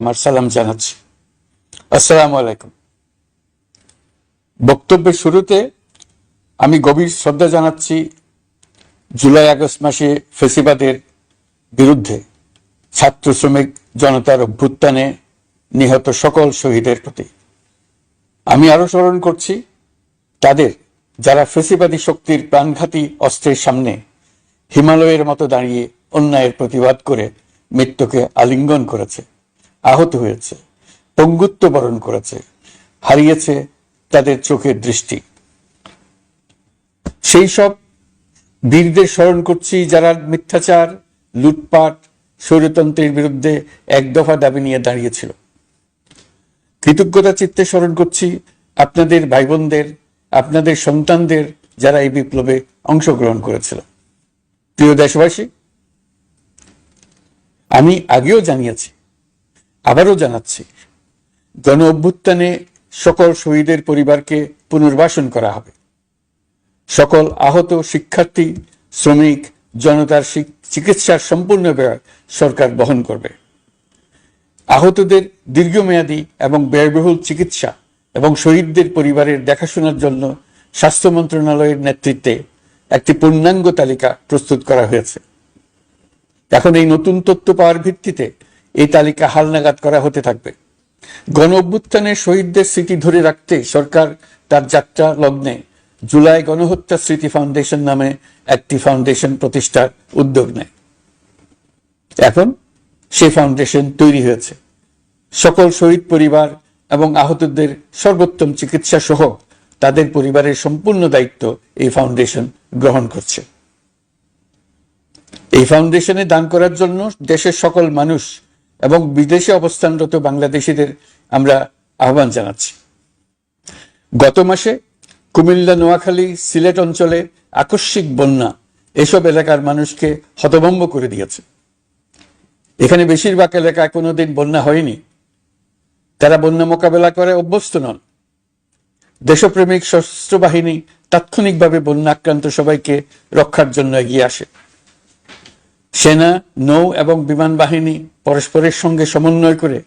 আমার সালাম জানাচ্ছি। আসসালামু আলাইকুম। বক্তব্যের শুরুতে আমি গভীর শ্রদ্ধা জানাচ্ছি জুলাই আগস্ট মাসে ফেসিবাদের বিরুদ্ধে ছাত্র শ্রমিক জনতার অভ্যুত্থানে নিহত সকল শহীদের প্রতি। আমি আরো স্মরণ করছি তাদের যারা ফেসিবাদী শক্তির প্রাণঘাতী অস্ত্রের সামনে হিমালয়ের মতো দাঁড়িয়ে অন্যায়ের প্রতিবাদ করে মৃত্যুকে আলিঙ্গন করেছে, আহত হয়েছে, পঙ্গুত্ব বরণ করেছে, হারিয়েছে তাদের চোখের দৃষ্টি। সেই সব বীরদের স্মরণ করছি যারা মিথ্যাচার, লুটপাট, স্বৈরতন্ত্রের বিরুদ্ধে এক দফা দাবি নিয়ে দাঁড়িয়েছিল। কৃতজ্ঞতা চিত্তে স্মরণ করছি আপনাদের ভাই বোনদের, আপনাদের সন্তানদের যারা এই বিপ্লবে অংশগ্রহণ করেছিল। প্রিয় দেশবাসী, আমি আগেও জানিয়েছি, আবারও জানাচ্ছি, গণ অভ্যুত্থানে সকল শহীদের পরিবারকে পুনর্বাসন করা হবে। সকল আহত শিক্ষার্থী, শ্রমিক জনতার চিকিৎসার সম্পূর্ণ ব্যয় সরকার বহন করবে। আহতদের দীর্ঘমেয়াদী এবং ব্যয়বহুল চিকিৎসা এবং শহীদদের পরিবারের দেখাশোনার জন্য স্বাস্থ্য মন্ত্রণালয়ের নেতৃত্বে একটি পূর্ণাঙ্গ তালিকা প্রস্তুত করা হয়েছে। এখন এই নতুন তথ্য পাওয়ার ভিত্তিতে এই তালিকা হালনাগাদ করা হতে থাকবে। গণ অভ্যুত্থানের শহীদদের স্মৃতি ধরে রাখতে সরকার তার যাত্রা লগ্নে জুলাই গণহত্যা স্মৃতি ফাউন্ডেশন নামে একটি ফাউন্ডেশন প্রতিষ্ঠার উদ্যোগ নেয়। এখন সেই ফাউন্ডেশন তৈরি হয়েছে। সকল শহীদ পরিবার এবং আহতদের সর্বোত্তম চিকিৎসা সহ তাদের পরিবারের সম্পূর্ণ দায়িত্ব এই ফাউন্ডেশন গ্রহণ করছে। এই ফাউন্ডেশনে দান করার জন্য দেশের সকল মানুষ এবং বিদেশে অবস্থানরত বাংলাদেশিদের আমরা আহ্বান জানাচ্ছি। গত মাসে কুমিল্লা, নোয়াখালী, সিলেট অঞ্চলে আকস্মিক বন্যা এসব এলাকার মানুষকে হতভম্ব করে দিয়েছে। এখানে বেশিরভাগ এলাকায় কোনোদিন বন্যা হয়নি। তারা বন্যা মোকাবেলা করে অভ্যস্ত নন। দেশপ্রেমিক সশস্ত্র বাহিনী তাৎক্ষণিকভাবে বন্যা আক্রান্ত সবাইকে রক্ষার জন্য এগিয়ে আসে। সেনা, নৌ এবং বিমান বাহিনী পরস্পরের সঙ্গে সমন্বয় করে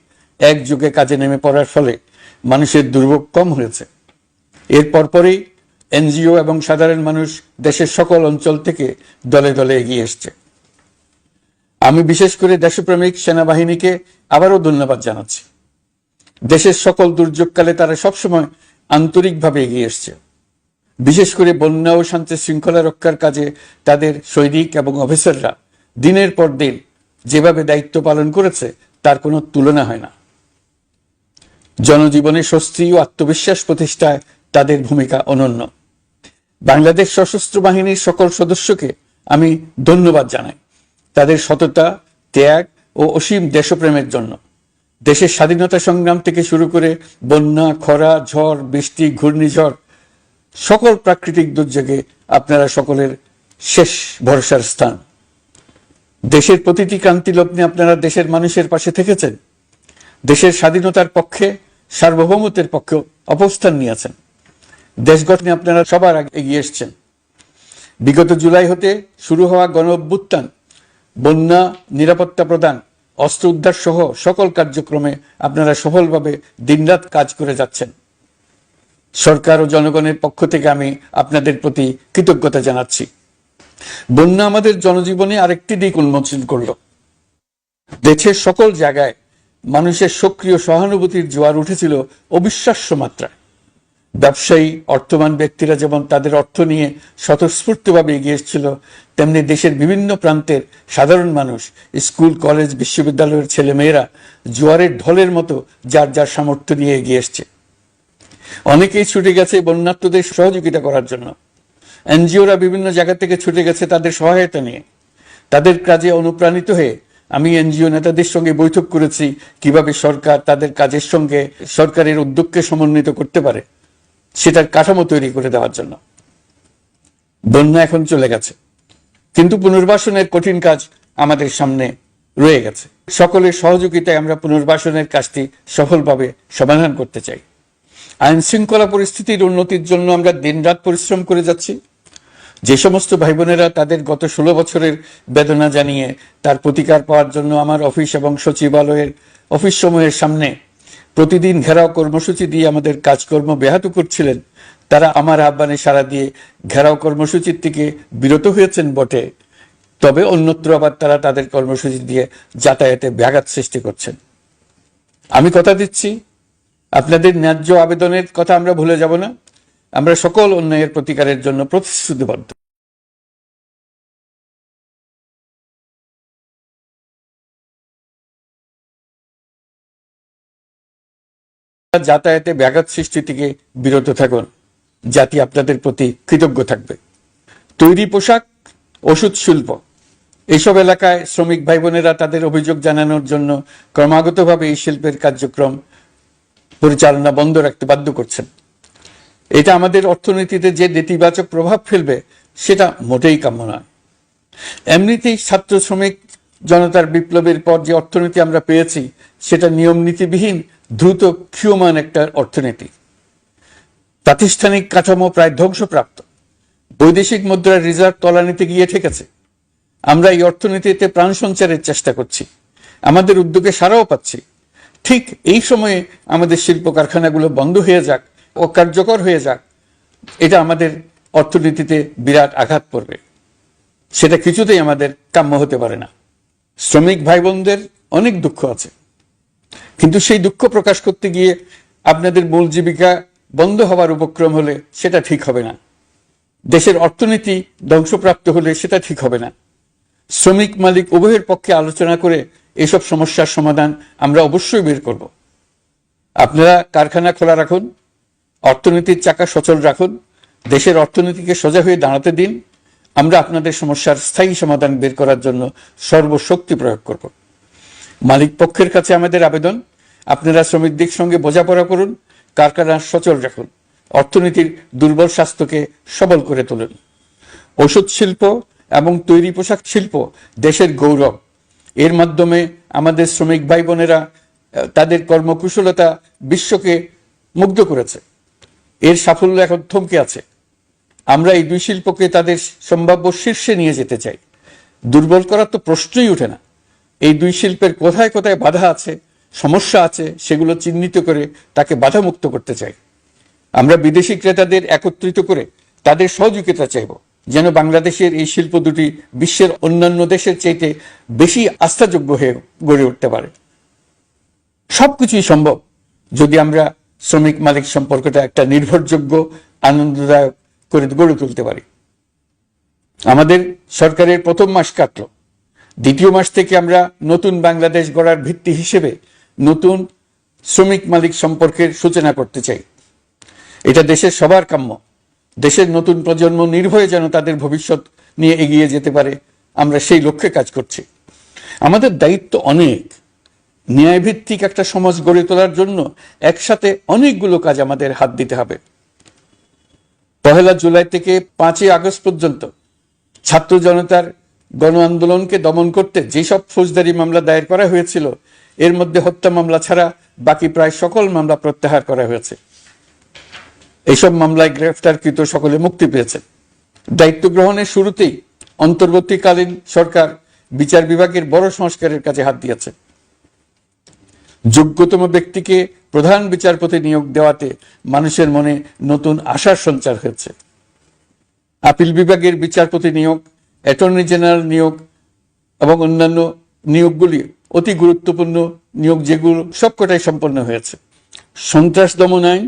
একযোগে কাজে নেমে পড়ার ফলে মানুষের দুর্ভোগ কম হয়েছে। এর পরপরই এনজিও এবং সাধারণ মানুষ দেশের সকল অঞ্চল থেকে দলে দলে এগিয়ে এসছে। আমি বিশেষ করে দেশপ্রেমিক সেনাবাহিনীকে আবারও ধন্যবাদ জানাচ্ছি। দেশের সকল দুর্যোগকালে তারা সবসময় আন্তরিকভাবে এগিয়ে এসছে। বিশেষ করে বন্যা ও শান্তি শৃঙ্খলা রক্ষার কাজে তাদের সৈনিক এবং অফিসাররা দিনের পর দিন যেভাবে দায়িত্ব পালন করেছে তার কোনো তুলনা হয় না। জনজীবনে স্বস্তি ও আত্মবিশ্বাস প্রতিষ্ঠায় তাদের ভূমিকা অনন্য। বাংলাদেশ সশস্ত্র বাহিনীর সকল সদস্যকে আমি ধন্যবাদ জানাই তাদের সততা, ত্যাগ ও অসীম দেশপ্রেমের জন্য। দেশের স্বাধীনতা সংগ্রাম থেকে শুরু করে বন্যা, খরা, ঝড়, বৃষ্টি, ঘূর্ণিঝড়, সকল প্রাকৃতিক দুর্যোগে আপনারা সকলের শেষ ভরসার স্থান। দেশের প্রতিটি ক্রান্তি লগ্নে আপনারা দেশের মানুষের পাশে থেকেছেন। দেশের স্বাধীনতার পক্ষে, সার্বভৌমত্বের পক্ষে অবস্থান নিয়েছেন। দেশ গঠনে আপনারা সবার আগে এগিয়ে এসছেন। বিগত জুলাই হতে শুরু হওয়া গণ অভ্যুত্থান, বন্যা নিরাপত্তা প্রদান, অস্ত্র উদ্ধার সহ সকল কার্যক্রমে আপনারা সফলভাবে দিনরাত কাজ করে যাচ্ছেন। সরকার ও জনগণের পক্ষ থেকে আমি আপনাদের প্রতি কৃতজ্ঞতা জানাচ্ছি। বন্যা আমাদের জনজীবনে আরেকটি দিক উন্মোচন করল। দেশের সকল জায়গায় মানুষের সক্রিয় সহানুভূতির জোয়ার উঠেছিল অবিশ্বাস্য মাত্রায়। ব্যবসায়ী, অর্থবান ব্যক্তিরা যেমন তাদের অর্থ নিয়ে স্বতঃস্ফূর্তভাবে এগিয়ে এসেছিল, তেমনি দেশের বিভিন্ন প্রান্তের সাধারণ মানুষ, স্কুল, কলেজ, বিশ্ববিদ্যালয়ের ছেলেমেয়েরা জোয়ারের ঢলের মতো যার যার সামর্থ্য নিয়ে এগিয়ে এসছে। অনেকেই ছুটে গেছে বন্যার্তদের সহযোগিতা করার জন্য। এনজিওরা বিভিন্ন জায়গা থেকে ছুটে গেছে তাদের সহায়তা নিয়ে। তাদের কাজে অনুপ্রাণিত হয়ে আমি এনজিও নেতাদের সঙ্গে বৈঠক করেছি কিভাবে সরকার তাদের কাজের সঙ্গে সরকারের উদ্যোগকে সমন্বিত করতে পারে, সেটার কাঠামো তৈরি করে দেওয়ার জন্য। বন্যা এখন চলে গেছে, কিন্তু পুনর্বাসনের কঠিন কাজ আমাদের সামনে রয়ে গেছে। সকলের সহযোগিতায় আমরা পুনর্বাসনের কাজটি সফলভাবে সমাধান করতে চাই। আইন শৃঙ্খলা পরিস্থিতির উন্নতির জন্য আমরা দিনরাত পরিশ্রম করে যাচ্ছি। যে সমস্ত ভাই বোনেরা তাদের গত 16 বছরের বেদনা জানিয়ে তার প্রতিকার পাওয়ার জন্য আমার অফিস এবং সচিবালয়ের অফিস সমূহের সামনে প্রতিদিন ঘেরাও কর্মসূচি দিয়ে আমাদের কাজকর্ম ব্যাহত করছিলেন, তারা আমার আহ্বানে সাড়া দিয়ে ঘেরাও কর্মসূচির থেকে বিরত হয়েছেন বটে, তবে অন্যত্র আবার তারা তাদের কর্মসূচি দিয়ে যাতায়াতে ব্যাঘাত সৃষ্টি করছেন। আমি কথা দিচ্ছি, আপনাদের ন্যায্য আবেদনের কথা আমরা ভুলে যাব না। আমরা সকল অন্যায়ের প্রতিকারের জন্য প্রতিশ্রুতিবদ্ধ। যাতায়াতে ব্যাঘাত সৃষ্টি থেকে বিরত থাকুন, জাতি আপনাদের প্রতি কৃতজ্ঞ থাকবে। তৈরি পোশাক, ওষুধ শিল্প, এইসব এলাকায় শ্রমিক ভাই বোনেরা তাদের অভিযোগ জানানোর জন্য ক্রমাগতভাবে এই শিল্পের কার্যক্রম পরিচালনা বন্ধ রাখতে বাধ্য করছেন। এটা আমাদের অর্থনীতিতে যে নেতিবাচক প্রভাব ফেলবে সেটা মোটেই কাম্য নয়। এমনিতেই ছাত্র শ্রমিক জনতার বিপ্লবের পর যে অর্থনীতি আমরা পেয়েছি সেটা নিয়ম নীতিবিহীন দ্রুত ক্ষীয়মান একটা অর্থনীতি। প্রাতিষ্ঠানিক কাঠামো প্রায় ধ্বংসপ্রাপ্ত, বৈদেশিক মুদ্রার রিজার্ভ তলানিতে গিয়ে ঠেকেছে। আমরা এই অর্থনীতিতে প্রাণ সঞ্চারের চেষ্টা করছি, আমাদের উদ্যোগে সাড়াও পাচ্ছি। ঠিক এই সময়ে আমাদের শিল্প কারখানাগুলো বন্ধ হয়ে যাক, অকার্যকর হয়ে যাক, এটা আমাদের অর্থনীতিতে বিরাট আঘাত পড়বে। সেটা কিছুতেই আমাদের কাম্য হতে পারে না। শ্রমিক ভাই বোনদের অনেক দুঃখ আছে, কিন্তু সেই দুঃখ প্রকাশ করতে গিয়ে আপনাদের মূল জীবিকা বন্ধ হওয়ার উপক্রম হলে সেটা ঠিক হবে না। দেশের অর্থনীতি ধ্বংসপ্রাপ্ত হলে সেটা ঠিক হবে না। শ্রমিক মালিক উভয়ের পক্ষে আলোচনা করে এসব সমস্যার সমাধান আমরা অবশ্যই বের করব। আপনারা কারখানা খোলা রাখুন, অর্থনীতির চাকা সচল রাখুন, দেশের অর্থনীতিকে সোজা হয়ে দাঁড়াতে দিন। আমরা আপনাদের সমস্যার স্থায়ী সমাধান বের করার জন্য সর্বশক্তি প্রয়োগ করব। মালিক পক্ষের কাছে আমাদের আবেদন, আপনারা শ্রমিকদের সঙ্গে বোঝাপড়া করুন, কারখানা সচল রাখুন, অর্থনীতির দুর্বল স্বাস্থ্যকে সবল করে তুলুন। ওষুধ শিল্প এবং তৈরি পোশাক শিল্প দেশের গৌরব। এর মাধ্যমে আমাদের শ্রমিক ভাই বোনেরা তাদের কর্মকুশলতা বিশ্বকে মুগ্ধ করেছে। এর সাফল্য এখন থমকে আছে। আমরা এই দুই শিল্পকে তাদের সম্ভাব্য শীর্ষে নিয়ে যেতে চাই। দুর্বল করার তো প্রশ্নই ওঠে না। এই দুই শিল্পের কোথায় কোথায় বাধা আছে, সমস্যা আছে, সেগুলো চিহ্নিত করে তাকে বাধামুক্ত করতে চাই। আমরা বিদেশি ক্রেতাদের একত্রিত করে তাদের সহযোগিতা চাইব, যেন বাংলাদেশের এই শিল্প দুটি বিশ্বের অন্যান্য দেশের চাইতে বেশি আস্থাযোগ্য হয়ে গড়ে উঠতে পারে। সবকিছুই সম্ভব যদি আমরা শ্রমিক মালিক সম্পর্কটা একটা নির্ভরযোগ্য, আনন্দদায়ক করে গড়ে তুলতে পারি। আমাদের সরকারের প্রথম মাস কাটল, দ্বিতীয় মাস থেকে আমরা নতুন বাংলাদেশ গড়ার ভিত্তি হিসেবে নতুন শ্রমিক মালিক সম্পর্কের সূচনা করতে চাই। এটা দেশের সবার কাম্য। দেশের নতুন প্রজন্ম নির্ভয়ে যেন তাদের ভবিষ্যৎ নিয়ে এগিয়ে যেতে পারে, আমরা সেই লক্ষ্যে কাজ করছি। আমাদের দায়িত্ব অনেক। ন্যায়ভিত্তিক একটা সমাজ গড়ে তোলার জন্য একসাথে অনেকগুলো কাজ আমাদের হাত দিতে হবে। 1 জুলাই থেকে 5 আগস্ট পর্যন্ত ছাত্র জনতার গণ আন্দোলনকে দমন করতে যেসব ফৌজদারি মামলা দায়ের করা হয়েছিল, এর মধ্যে হত্যা মামলা ছাড়া বাকি প্রায় সকল মামলা প্রত্যাহার করা হয়েছে। এইসব মামলায় গ্রেফতারকৃত সকলে মুক্তি পেয়েছে। দায়িত্ব গ্রহণের শুরুতেই অন্তর্বর্তীকালীন সরকার বিচার বিভাগের বড় সংস্কারের কাজে হাত দিয়েছে। যোগ্যতম ব্যক্তিকে প্রধান বিচারপতি নিয়োগ দেওয়াতে মানুষের মনে নতুন আশার সঞ্চার হয়েছে। আপিল বিভাগের বিচারপতি নিয়োগ, অ্যাটর্নি জেনারেল নিয়োগ এবং অন্যান্য নিয়োগগুলি অতি গুরুত্বপূর্ণ নিয়োগ, যেগুলো সবকটাই সম্পন্ন হয়েছে। সন্ত্রাস দমন আইন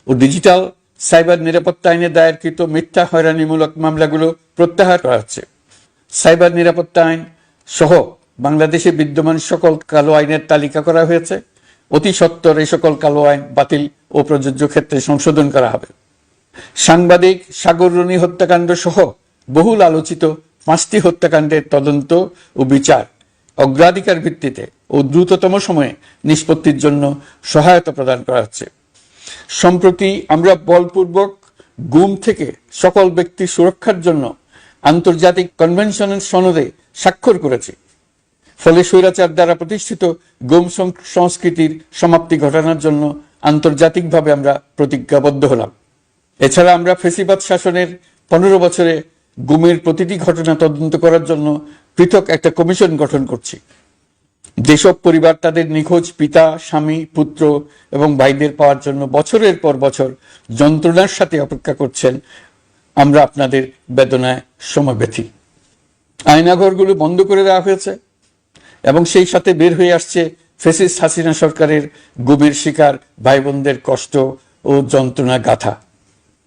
ও ডিজিটাল সাইবার নিরাপত্তা আইনে দায়েরকৃত মিথ্যা হয়রানিমূলক মামলাগুলো প্রত্যাহার করা হচ্ছে। সাইবার নিরাপত্তা আইন সহ বাংলাদেশে বিদ্যমান সকল কালো আইনের তালিকা করা হয়েছে। অতি সত্বর এই সকল কালো আইন বাতিল ও প্রযোজ্য ক্ষেত্রে সংশোধন করা হবে। সাংবাদিক সাগর রনি হত্যাকাণ্ড সহ বহুল আলোচিত 5টি হত্যাকাণ্ডের তদন্ত ও বিচার অগ্রাধিকার ভিত্তিতে ও দ্রুততম সময়ে নিষ্পত্তির জন্য সহায়তা প্রদান করা হচ্ছে। সম্প্রতি আমরা বলপূর্বক গুম থেকে সকল ব্যক্তির সুরক্ষার জন্য আন্তর্জাতিক কনভেনশনের সনদে স্বাক্ষর করেছি। ফলে স্বৈরাচার দ্বারা প্রতিষ্ঠিত গুম সংস্কৃতির সমাপ্তি ঘটানোর জন্য আন্তর্জাতিকভাবে আমরা প্রতিজ্ঞাবদ্ধ হলাম। এছাড়া আমরা ফেসিবাদ শাসনের বছরে গুমের প্রতিটি ঘটনা তদন্ত করার জন্য পৃথক একটা কমিশন গঠন করছি। যেসব পরিবার তাদের নিখোঁজ পিতা, স্বামী, পুত্র এবং ভাইদের পাওয়ার জন্য বছরের পর বছর যন্ত্রণার সাথে অপেক্ষা করছেন, আমরা আপনাদের বেদনায় সমব্যথী। আয়নাঘরগুলো বন্ধ করে দেওয়া হয়েছে এবং সেই সাথে বের হয়ে আসছে ফ্যাসিস্ট হাসিনা সরকারের গুমের শিকার ভাই বোনদের কষ্ট ও যন্ত্রণা গাথা।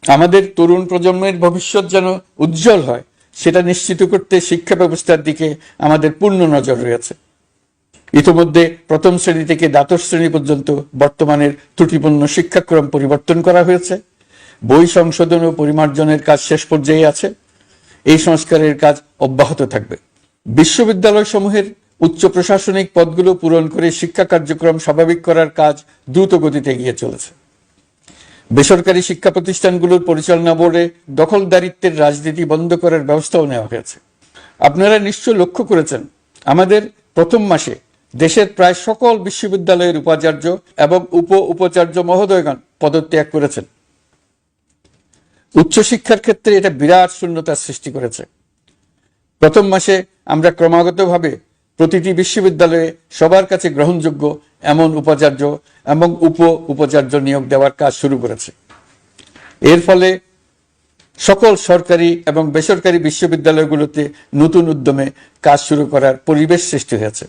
আমাদের তরুণ প্রজন্মের ভবিষ্যৎ যেন উজ্জ্বল হয়, সেটা নিশ্চিত করতে শিক্ষা ব্যবস্থার দিকে আমাদের পূর্ণ নজর রয়েছে। ইতিমধ্যে প্রথম শ্রেণী থেকে দ্বাদশ শ্রেণী পর্যন্ত বর্তমানের ত্রুটিপূর্ণ শিক্ষাক্রম পরিবর্তন করা হয়েছে। বই সংশোধন ও পরিমার্জনের কাজ শেষ পর্যায়ে আছে। এই সংস্কারের কাজ অব্যাহত থাকবে। বিশ্ববিদ্যালয় সমূহের উচ্চ প্রশাসনিক পদগুলো পূরণ করে শিক্ষা কার্যক্রম স্বাভাবিক করার কাজ দ্রুত গতিতে এগিয়ে চলেছে। বেসরকারি শিক্ষা প্রতিষ্ঠানগুলোর পরিচালনা বোর্ডে দখলদারিত্বের রাজনীতি বন্ধ করার ব্যবস্থাও নেওয়া হয়েছে। আপনারা নিশ্চয় লক্ষ্য করেছেন, আমাদের প্রথম মাসে দেশের প্রায় সকল বিশ্ববিদ্যালয়ের উপাচার্য এবং উপাচার্য মহোদয়গণ পদত্যাগ করেছেন। উচ্চশিক্ষার ক্ষেত্রে এটা বিরাট শূন্যতার সৃষ্টি করেছে। প্রথম মাসে আমরা ক্রমাগতভাবে প্রতিটি বিশ্ববিদ্যালয়ে সবার কাছে গ্রহণযোগ্য এমন উপাচার্য এবং উপাচার্য নিয়োগ দেওয়ার কাজ শুরু করেছে। এর ফলে সকল সরকারি এবং বেসরকারি বিশ্ববিদ্যালয়গুলোতে নতুন উদ্যমে কাজ শুরু করার পরিবেশ সৃষ্টি হয়েছে।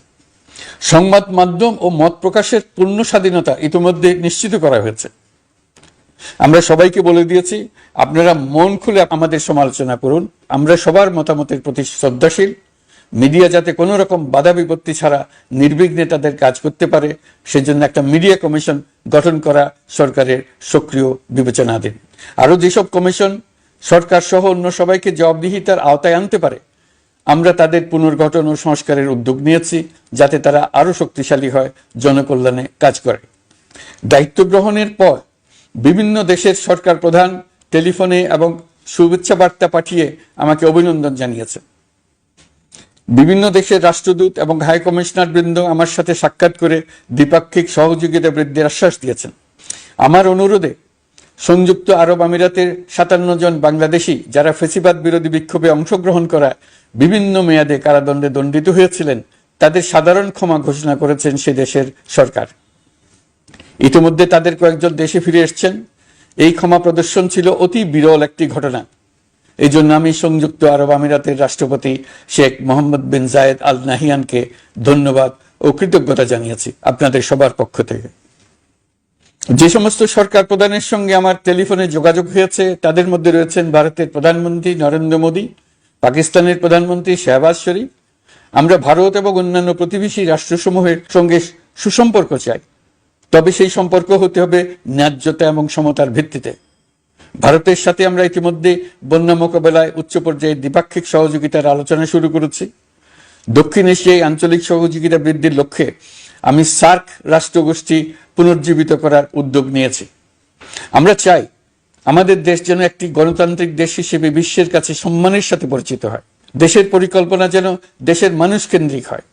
সংবাদ মাধ্যম ও মত প্রকাশের পূর্ণ স্বাধীনতা ইতিমধ্যে নিশ্চিত করা হয়েছে। আমরা সবাইকে বলে দিয়েছি, আপনারা মন খুলে আমাদের সমালোচনা করুন, আমরা সবার মতামতের প্রতি শ্রদ্ধাশীল। মিডিয়া যাতে কোনো রকম বাধা বিপত্তি ছাড়া নির্বিঘ্নে তাদের কাজ করতে পারে, সেজন্য একটা মিডিয়া কমিশন গঠন করা সরকারের সক্রিয় বিবেচনাধীন। আরও যেসব কমিশন সরকার সহ অন্য সবাইকে জবাবদিহিতার আওতায় আনতে পারে, আমরা তাদের পুনর্গঠন ও সংস্কারের উদ্যোগ নিয়েছি, যাতে তারা আরও শক্তিশালী হয়, জনকল্যাণে কাজ করে। দায়িত্ব গ্রহণের পর বিভিন্ন দেশের সরকার প্রধান টেলিফোনে এবং শুভেচ্ছা বার্তা পাঠিয়ে আমাকে অভিনন্দন জানিয়েছে। বিভিন্ন দেশের রাষ্ট্রদূত এবং হাই কমিশনার বৃন্দ আমার সাথে সাক্ষাৎ করে দ্বিপাক্ষিক সহযোগিতা বৃদ্ধির আশ্বাস দিয়েছেন। আমার অনুরোধে সংযুক্ত আরব আমিরাতের 57 জন বাংলাদেশি যারা ফ্যাসিবাদ বিরোধী বিক্ষোভে অংশগ্রহণ করা বিভিন্ন মেয়াদে কারাদণ্ডে দণ্ডিত হয়েছিলেন, তাদের সাধারণ ক্ষমা ঘোষণা করেছেন সে দেশের সরকার। ইতিমধ্যে তাদের কয়েকজন দেশে ফিরে এসেছেন। এই ক্ষমা প্রদর্শন ছিল অতি বিরল একটি ঘটনা। এই জন্য আমি সংযুক্ত আরব আমিরাতের রাষ্ট্রপতি শেখ মোহাম্মদ বিন জায়েদ আল নাহিয়ানকে ধন্যবাদ ও কৃতজ্ঞতা জানিয়েছি আপনাদের সবার পক্ষ থেকে। যে সমস্ত সরকার প্রধানের সঙ্গে আমার টেলিফোনে যোগাযোগ হয়েছে, তাদের মধ্যে রয়েছেন ভারতের প্রধানমন্ত্রী নরেন্দ্র মোদী, পাকিস্তানের প্রধানমন্ত্রী শাহবাজ শরীফ। আমরা ভারত এবং অন্যান্য প্রতিবেশী রাষ্ট্রসমূহের সঙ্গে সুসম্পর্ক চাই, তবে সেই সম্পর্ক হতে হবে ন্যায্যতা এবং সমতার ভিত্তিতে। ভারতের সাথে আমরা ইতিমধ্যে বন্যা মোকাবেলায় উচ্চ পর্যায়ে দ্বিপাক্ষিক সহযোগিতার আলোচনা শুরু করেছি। দক্ষিণ এশিয়ায় আঞ্চলিক সহযোগিতা বৃদ্ধির লক্ষ্যে আমি সার্ক রাষ্ট্রগোষ্ঠী পুনর্জীবিত করার উদ্যোগ নিয়েছি। আমরা চাই আমাদের দেশ যেন একটি গণতান্ত্রিক দেশ হিসেবে বিশ্বের কাছে সম্মানের সাথে পরিচিত হয়। দেশের পরিকল্পনা যেন দেশের মানুষ কেন্দ্রিক হয়,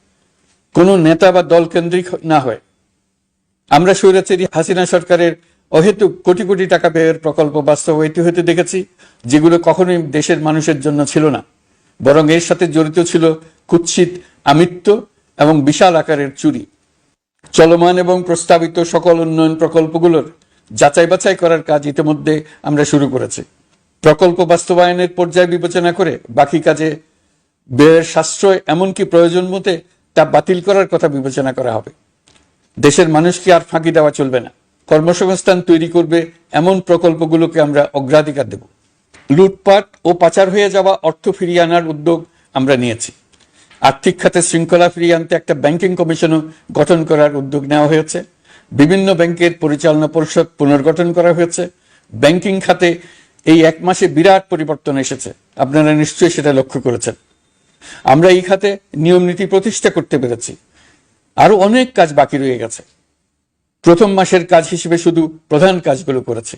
কোনো নেতা বা দল কেন্দ্রিক না হয়। আমরা স্বৈরাচারী হাসিনা সরকারের অহেতুক কোটি কোটি টাকা ব্যয়ের প্রকল্প বাস্তবায়িত হতে দেখেছি, যেগুলো কখনোই দেশের মানুষের জন্য ছিল না, বরং এর সাথে জড়িত ছিল কুৎসিত আমিত্ব এবং বিশাল আকারের চুরি। চলমান এবং প্রস্তাবিত সকল উন্নয়ন প্রকল্পগুলোর যাচাই বাছাই করার কাজ ইতিমধ্যে আমরা শুরু করেছি। প্রকল্প বাস্তবায়নের পর্যায় বিবেচনা করে বাকি কাজে ব্যয়ের সাশ্রয় এমনকি প্রয়োজন মতে তা বাতিল করার কথা বিবেচনা করা হবে। দেশের মানুষকে আর ফাঁকি দেওয়া চলবে না। কর্মসংস্থান তৈরি করবে এমন প্রকল্পগুলোকে আমরা অগ্রাধিকার দেব। লুটপাট ও পাচার হয়ে যাওয়া অর্থ ফিরিয়ে আনার উদ্যোগ আমরা নিয়েছি। আর্থিক খাতে শৃঙ্খলা ফিরিয়ে আনতে একটা ব্যাংকিং কমিশনও গঠন করার উদ্যোগ নেওয়া হয়েছে। বিভিন্ন ব্যাংকের পরিচালনা পরিষদ পুনর্গঠন করা হয়েছে। ব্যাংকিং খাতে এই এক মাসে বিরাট পরিবর্তন এসেছে, আপনারা নিশ্চয়ই সেটা লক্ষ্য করেছেন। আমরা এই খাতে নিয়ম নীতি প্রতিষ্ঠা করতে পেরেছি। আরো অনেক কাজ বাকি রয়ে গেছে। প্রথম মাসের কাজ হিসেবে শুধু প্রধান কাজগুলো করেছে,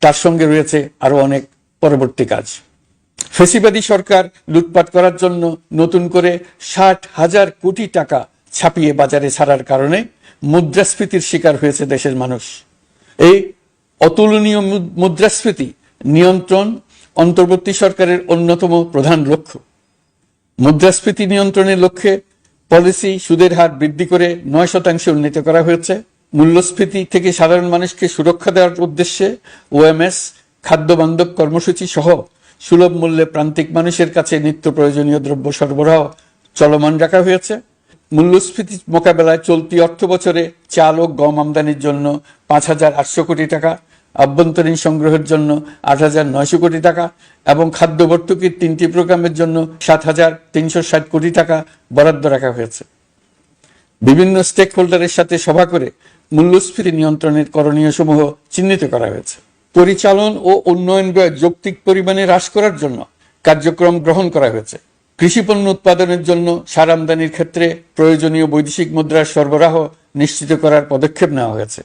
তার সঙ্গে রয়েছে আরো অনেক পরবর্তী কাজ। ফ্যাসিবাদী সরকার লুটপাট করার জন্য নতুন করে 60,000 কোটি টাকা ছাপিয়ে বাজারে ছাড়ার কারণে মুদ্রাস্ফীতির শিকার হয়েছে দেশের মানুষ। এই অতুলনীয় মুদ্রাস্ফীতি নিয়ন্ত্রণ, অন্তর্বর্তী সরকারের অন্যতম প্রধান লক্ষ্য। মুদ্রাস্ফীতি নিয়ন্ত্রণের লক্ষ্যে পলিসি সুদের হার বৃদ্ধি করে 9% উন্নীত করা হয়েছে। মূল্যস্ফীতি থেকে সাধারণ মানুষকে সুরক্ষা দেওয়ার উদ্দেশ্যে ওএমএস, খাদ্য বান্ধব কর্মসূচি সহ সুলভ মূল্যে প্রান্তিক মানুষের কাছে নিত্য প্রয়োজনীয় দ্রব্য সরবরাহ চলমান রাখা হয়েছে। মূল্যস্ফীতি মোকাবেলায় চলতি অর্থ বছরে চাল ও গম আমদানির জন্য 5,800 কোটি টাকা, আভ্যন্তরীণ সংগ্রহের জন্য 8,900 কোটি টাকা এবং খাদ্য ভর্তুকির 3টি প্রোগ্রামের জন্য 7,360 কোটি টাকা বরাদ্দ রাখা হয়েছে। বিভিন্ন স্টেক হোল্ডারের সাথে সভা করে মূল্যস্ফীতি নিয়ন্ত্রণের করণীয় সমূহ চিহ্নিত করা হয়েছে। পরিচালন ও উন্নয়ন ব্যয় যৌক্তিক পরিমাণে হ্রাস করার জন্য কার্যক্রম গ্রহণ করা হয়েছে। কৃষিপণ্য উৎপাদনের জন্য সার আমদানির ক্ষেত্রে প্রয়োজনীয় বৈদেশিক মুদ্রার সরবরাহ নিশ্চিত করার পদক্ষেপ নেওয়া হয়েছে।